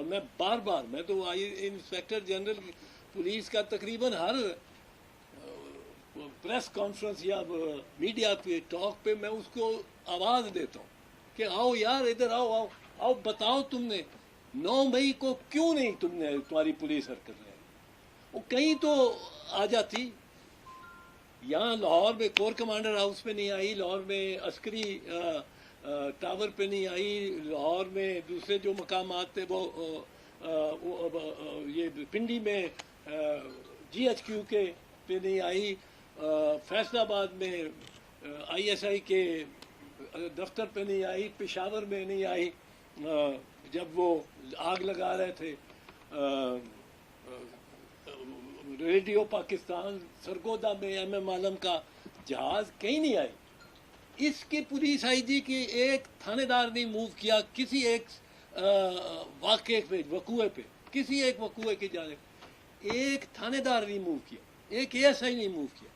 میں بار بار میں تو انسپیکٹر جنرل پولیس کا تقریباً ہر پریس کانفرنس یا میڈیا پہ ٹاک پہ میں اس کو آواز دیتا ہوں کہ آؤ یار ادھر آؤ آؤ آؤ بتاؤ تم نے 9 مئی کو کیوں نہیں تمہاری پولیس حرکت رہی. وہ کہیں تو آ جاتی. یہاں لاہور میں کور کمانڈر ہاؤس پہ نہیں آئی, لاہور میں عسکری ٹاور پہ نہیں آئی, لاہور میں دوسرے جو مقامات تھے وہ یہ پنڈی میں GHQ کے پہ نہیں آئی, فیصل آباد میں ISI کے دفتر پہ نہیں آئی, پشاور میں نہیں آئی جب وہ آگ لگا رہے تھے ریڈیو پاکستان, سرگودا میں MM عالم کا جہاز, کہیں نہیں آئی. اس کی پولیس IG کی ایک تھانے دار نہیں موو کیا کسی ایک واقعے پہ, وقوعے پہ, کسی ایک وقوعے کی جانب ایک تھانے دار نہیں موو کیا, ایک ASI نہیں موو کیا.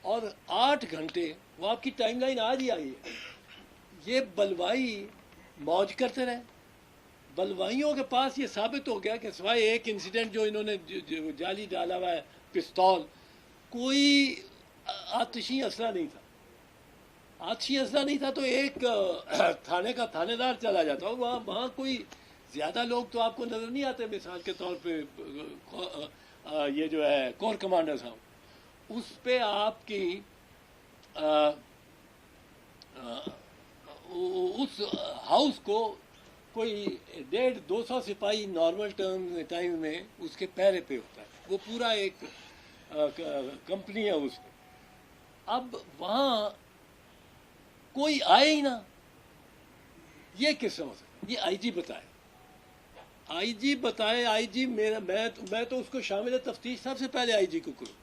اور 8 گھنٹے وہ آپ کی ٹائم لائن آج ہی آئی ہے. یہ بلوائی موج کرتے رہے. بلوائیوں کے پاس یہ ثابت ہو گیا کہ سوائے ایک انسیڈنٹ جو انہوں نے جعلی ڈالا ہوا ہے پستول, کوئی آتشی اسلحہ نہیں تھا. آتشی اسلحہ نہیں تھا تو ایک تھانے کا تھانے دار چلا جاتا. وہاں کوئی زیادہ لوگ تو آپ کو نظر نہیں آتے. مثال کے طور پہ یہ جو ہے کور کمانڈر صاحب, اس پہ آپ کی اس ہاؤس کو کوئی 150-200 سپاہی نارمل ٹائم میں اس کے پہرے پہ ہوتا ہے. وہ پورا ایک کمپنی ہے اس میں. اب وہاں کوئی آئے ہی نہ, یہ کس سے ہو سکتا؟ یہ IG بتائے. IG بتائے. IG میں تو اس کو شامل تفتیش سب سے پہلے IG کو کروں.